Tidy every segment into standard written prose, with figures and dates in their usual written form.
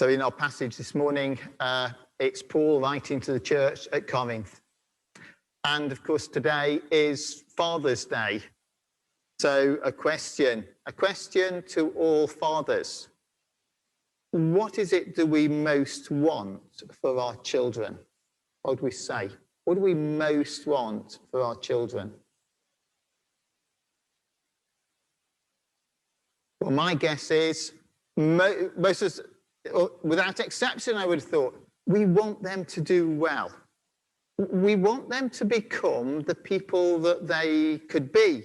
So in our passage this morning, it's Paul writing to the church at Corinth. And of course, today is Father's Day. So a question to all fathers. What is it do we most want for our children? What do we say? What do we most want for our children? Well, my guess is, without exception, I would have thought, we want them to do well. We want them to become the people that they could be.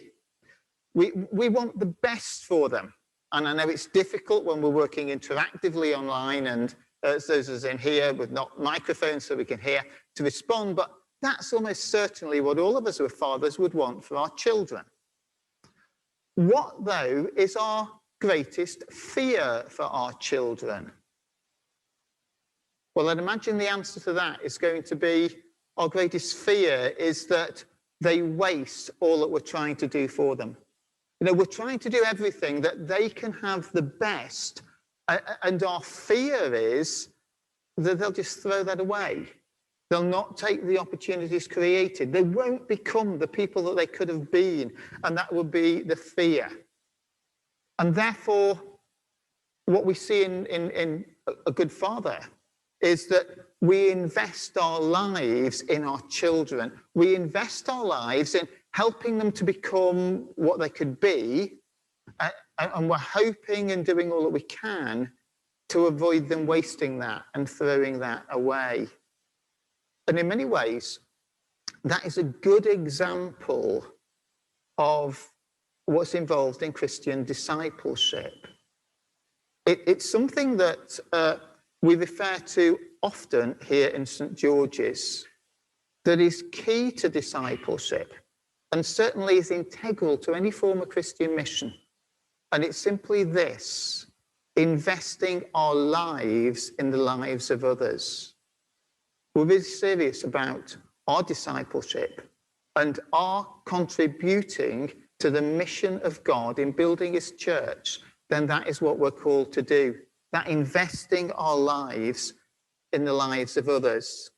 We want the best for them. And I know it's difficult when we're working interactively online and those of us in here with not microphones so we can hear to respond, but that's almost certainly what all of us who are fathers would want for our children. What, though, is our greatest fear for our children? Well, I'd imagine the answer to that is going to be our greatest fear is that they waste all that we're trying to do for them. You know, we're trying to do everything that they can have the best, and our fear is that they'll just throw that away. They'll not take the opportunities created. They won't become the people that they could have been, and that would be the fear. And therefore, what we see in a good father is that we invest our lives in our children. We invest our lives in helping them to become what they could be, and we're hoping and doing all that we can to avoid them wasting that and throwing that away. And in many ways, that is a good example of what's involved in Christian discipleship. It's something that we refer to often here in St. George's, that is key to discipleship and certainly is integral to any form of Christian mission. And it's simply this: investing our lives in the lives of others. We're really serious about our discipleship and our contributing to the mission of God in building his church. Then that is what we're called to do. That investing our lives in the lives of others.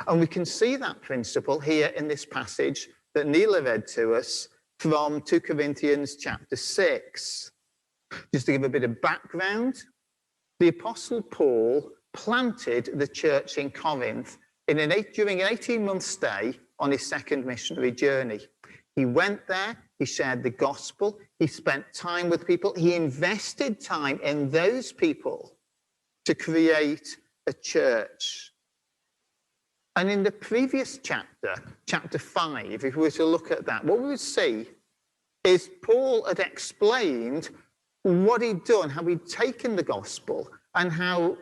And we can see that principle here in this passage that Neela read to us from 2 Corinthians chapter 6. Just to give a bit of background, the Apostle Paul planted the church in Corinth during an 18-month stay on his second missionary journey. He went there, he shared the gospel, he spent time with people, he invested time in those people to create a church. And in the previous chapter, chapter 5, if we were to look at that, what we would see is Paul had explained what he'd done, how he'd taken the gospel, and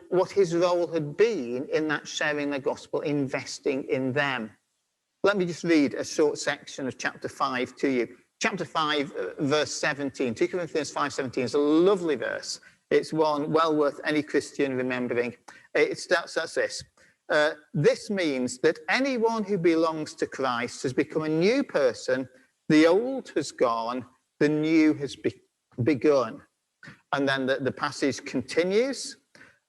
what his role had been in that sharing the gospel, investing in them. Let me just read a short section of chapter 5 to you. Chapter 5, verse 17, 2 Corinthians 5:17 is a lovely verse. It's one well worth any Christian remembering. It starts as this. This means that anyone who belongs to Christ has become a new person. The old has gone, the new has begun. And then the passage continues.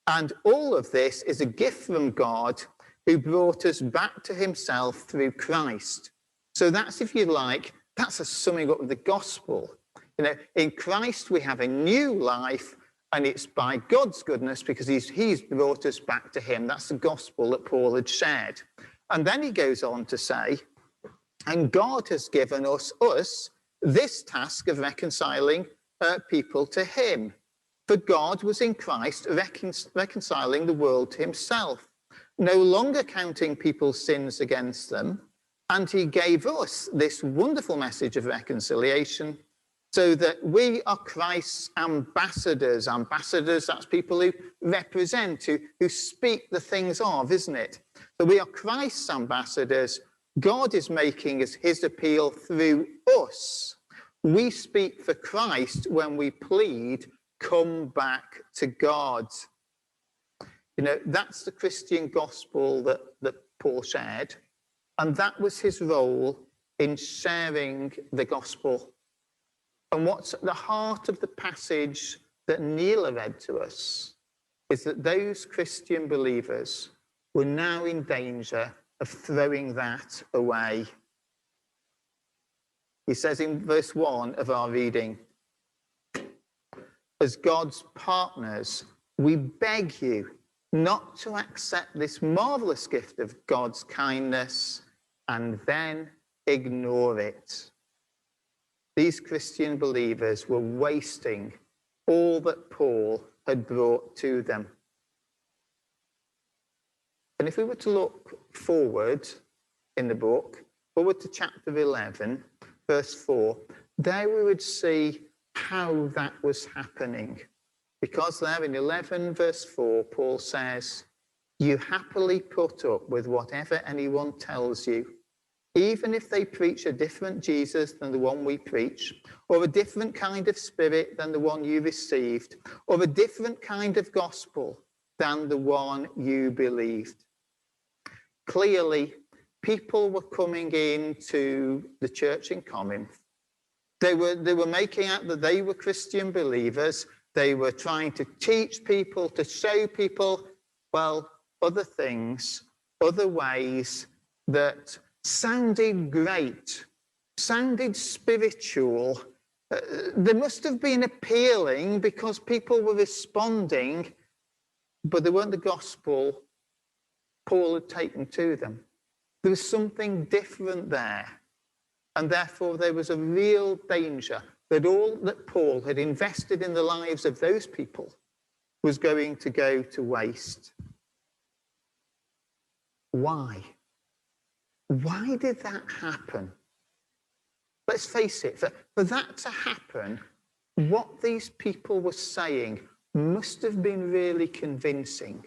And all of this is a gift from God who brought us back to himself through Christ. So that's, if you like, that's a summing up of the gospel. You know, in Christ we have a new life, and it's by God's goodness because he's brought us back to him. That's the gospel that Paul had shared. And then he goes on to say, and God has given us this task of reconciling people to him. For God was in Christ reconciling the world to himself, no longer counting people's sins against them. And he gave us this wonderful message of reconciliation, so that we are Christ's ambassadors. Ambassadors, that's people who represent, who speak the things of, isn't it? So we are Christ's ambassadors. God is making his appeal through us. We speak for Christ when we plead, come back to God. You know, that's the Christian gospel that Paul shared. And that was his role in sharing the gospel. And what's at the heart of the passage that Neela read to us is that those Christian believers were now in danger of throwing that away. He says in verse 1 of our reading, as God's partners, we beg you not to accept this marvelous gift of God's kindness and then ignore it. These Christian believers were wasting all that Paul had brought to them. And if we were to look forward in the book, forward to chapter 11, verse 4, there we would see how that was happening. Because there in 11 verse 4, Paul says, you happily put up with whatever anyone tells you, even if they preach a different Jesus than the one we preach, or a different kind of spirit than the one you received, or a different kind of gospel than the one you believed. Clearly, people were coming into the church in Corinth. They were making out that they were Christian believers. They were trying to teach people, to show people, well, other things, other ways that sounded great, sounded spiritual. They must have been appealing because people were responding, but they weren't the gospel Paul had taken to them. There was something different there. And therefore, there was a real danger that all that Paul had invested in the lives of those people was going to go to waste. Why? Why did that happen? Let's face it, for that to happen, what these people were saying must have been really convincing.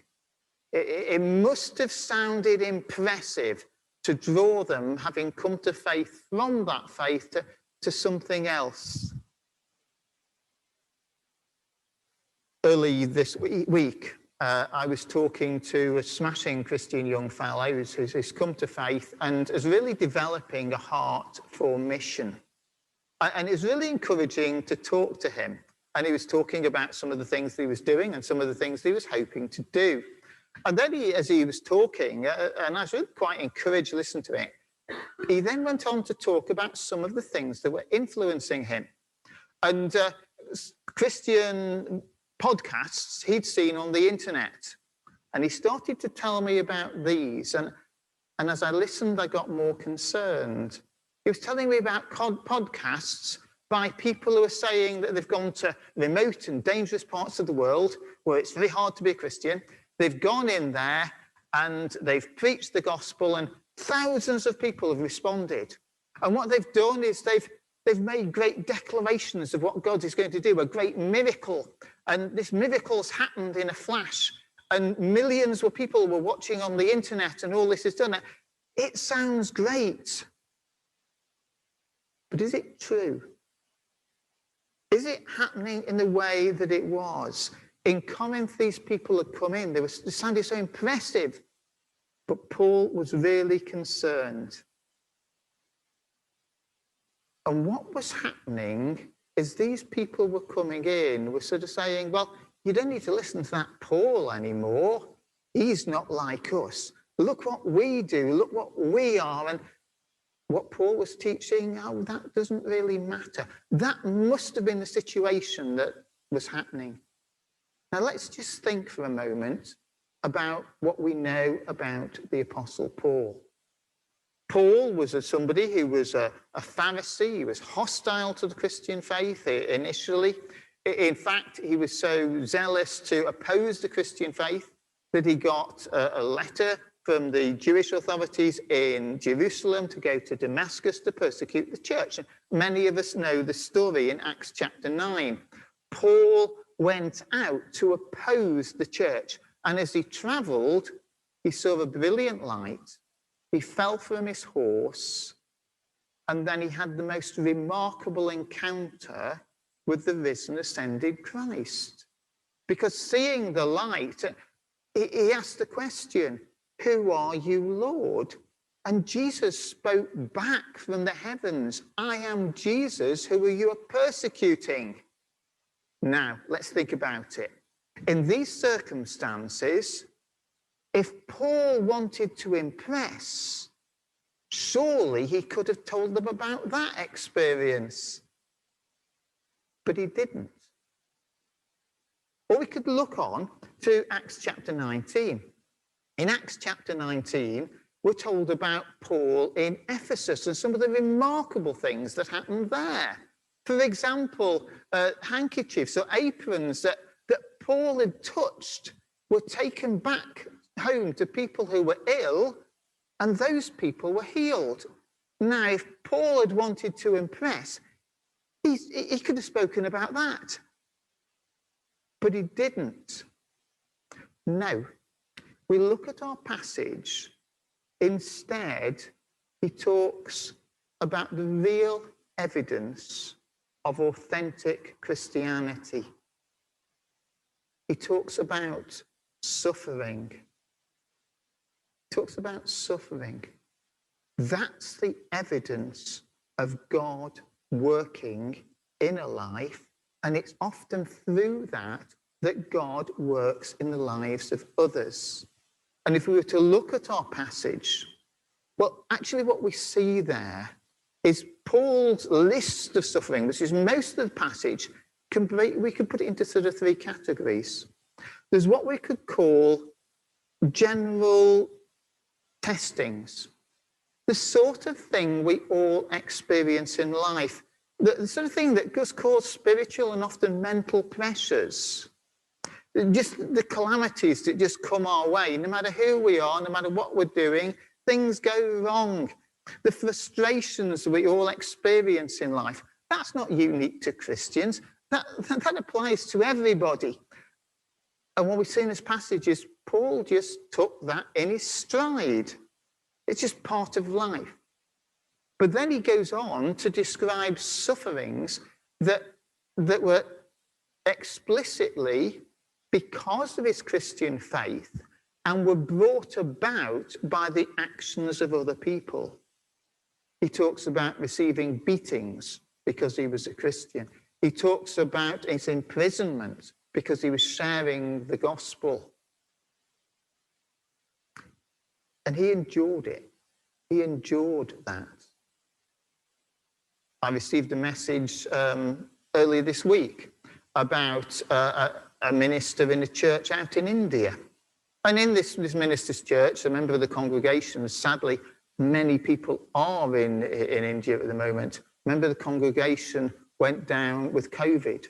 It must have sounded impressive to draw them, having come to faith, from that faith to something else. Early this week, I was talking to a smashing Christian young fellow who's come to faith and is really developing a heart for mission. And it's really encouraging to talk to him. And he was talking about some of the things that he was doing and some of the things he was hoping to do. And then as he was talking, and I was really quite encouraged to listen to it, he then went on to talk about some of the things that were influencing him. And Christian podcasts he'd seen on the internet. And he started to tell me about these. And as I listened, I got more concerned. He was telling me about podcasts by people who are saying that they've gone to remote and dangerous parts of the world where it's very hard to be a Christian. They've gone in there and they've preached the gospel and thousands of people have responded. And what they've done is they've made great declarations of what God is going to do, a great miracle. And this miracle's happened in a flash. And millions of people were watching on the internet and all this is done. It sounds great. But is it true? Is it happening in the way that it was? In Corinth, these people had come in. They sounded so impressive. But Paul was really concerned. And what was happening is these people were coming in, were sort of saying, well, you don't need to listen to that Paul anymore. He's not like us. Look what we do. Look what we are. And what Paul was teaching, oh, that doesn't really matter. That must have been the situation that was happening. Now, let's just think for a moment about what we know about the Apostle Paul. Paul was somebody who was a Pharisee. He was hostile to the Christian faith initially. In fact, he was so zealous to oppose the Christian faith that he got a letter from the Jewish authorities in Jerusalem to go to Damascus to persecute the church. And many of us know the story in Acts chapter 9. Paul went out to oppose the church. And as he traveled, he saw a brilliant light. He fell from his horse. And then he had the most remarkable encounter with the risen, ascended Christ. Because seeing the light, he asked the question, who are you, Lord? And Jesus spoke back from the heavens, I am Jesus, who are you persecuting? Now, let's think about it. In these circumstances, if Paul wanted to impress, surely he could have told them about that experience. But he didn't. Or we could look on to Acts chapter 19. In Acts chapter 19, we're told about Paul in Ephesus and some of the remarkable things that happened there. For example, handkerchiefs or aprons that Paul had touched were taken back home to people who were ill, and those people were healed. Now, if Paul had wanted to impress, he could have spoken about that. But he didn't. No. We look at our passage. Instead, he talks about the real evidence of authentic Christianity. He talks about suffering. He talks about suffering. That's the evidence of God working in a life, and it's often through that God works in the lives of others. And if we were to look at our passage, well, actually what we see there is Paul's list of suffering, which is most of the passage. We could put it into sort of three categories. There's what we could call general testings, the sort of thing we all experience in life, the sort of thing that does cause spiritual and often mental pressures. Just the calamities that just come our way, no matter who we are, no matter what we're doing, things go wrong. The frustrations that we all experience in life, that's not unique to Christians. That applies to everybody. And what we see in this passage is Paul just took that in his stride. It's just part of life. But then he goes on to describe sufferings that were explicitly because of his Christian faith and were brought about by the actions of other people. He talks about receiving beatings because he was a Christian. He talks about his imprisonment because he was sharing the gospel. And he endured it. He endured that. I received a message earlier this week about a minister in a church out in India. And in this minister's church, a member of the congregation, sadly, many people are in India at the moment. A member of the congregation went down with COVID.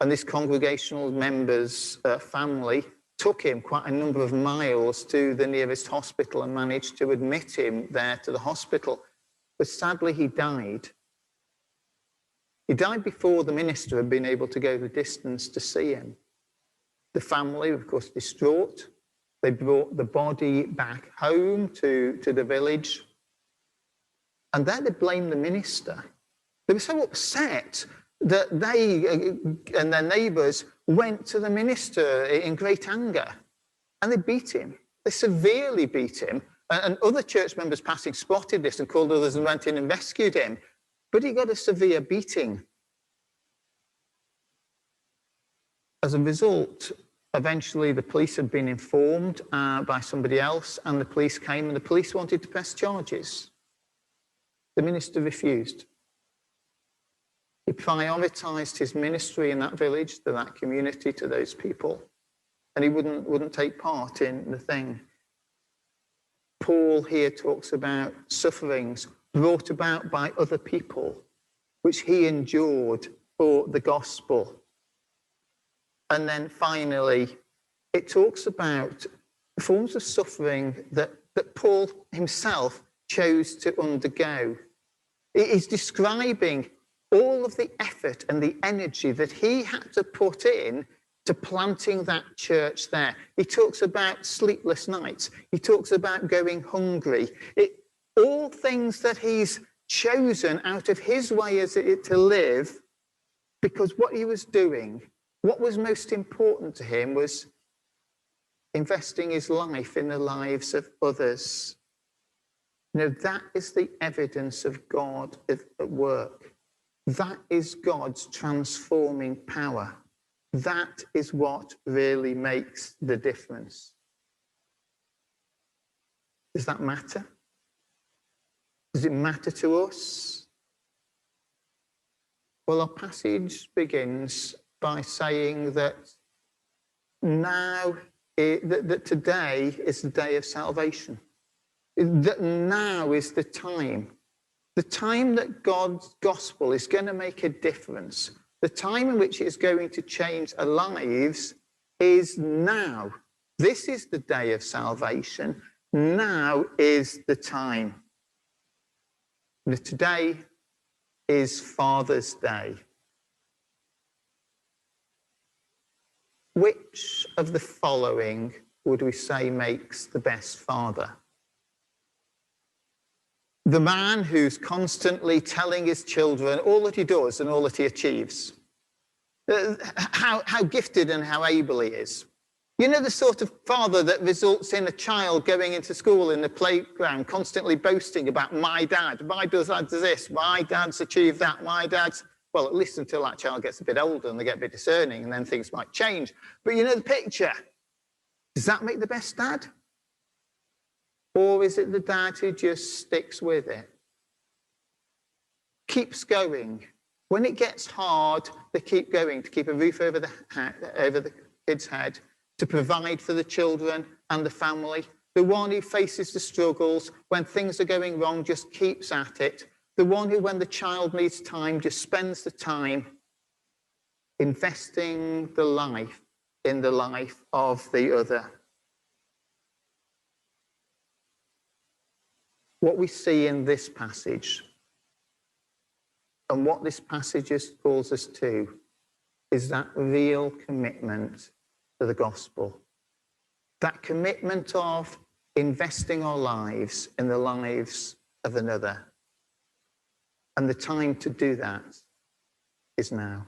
And this congregational member's family took him quite a number of miles to the nearest hospital and managed to admit him there to the hospital. But sadly, he died. He died before the minister had been able to go the distance to see him. The family, of course, distraught. They brought the body back home to the village. And there they blamed the minister. They were so upset that they and their neighbours went to the minister in great anger. And they beat him. They severely beat him. And other church members passing spotted this and called others and went in and rescued him. But he got a severe beating. As a result, eventually the police had been informed by somebody else, and the police came and the police wanted to press charges. The minister refused. He prioritised his ministry in that village, to that community, to those people, and he wouldn't take part in the thing. Paul here talks about sufferings brought about by other people, which he endured for the gospel. And then finally, it talks about forms of suffering that Paul himself chose to undergo. It is describing all of the effort and the energy that he had to put in to planting that church there. He talks about sleepless nights. He talks about going hungry. All things that he's chosen out of his way to live, because what he was doing, what was most important to him was investing his life in the lives of others. That is the evidence of God at work. That is God's transforming power. That is what really makes the difference. Does that matter? Does it matter to us? Well, our passage begins by saying that that today is the day of salvation. That now is the time that God's gospel is going to make a difference. The time in which it's going to change our lives is now. This is the day of salvation. Now is the time. Today is Father's Day. Which of the following would we say makes the best father? The man who's constantly telling his children all that he does and all that he achieves. How gifted and how able he is. You know, the sort of father that results in a child going into school in the playground, constantly boasting about my dad does this, my dad's achieved that, my dad's, well, at least until that child gets a bit older and they get a bit discerning and then things might change. But you know the picture. Does that make the best dad? Or is it the dad who just sticks with it? Keeps going. When it gets hard, they keep going to keep a roof over the kid's head, to provide for the children and the family. The one who faces the struggles when things are going wrong just keeps at it. The one who, when the child needs time, just spends the time investing the life in the life of the other. What we see in this passage and what this passage calls us to is that real commitment to the gospel. That commitment of investing our lives in the lives of another. And the time to do that is now.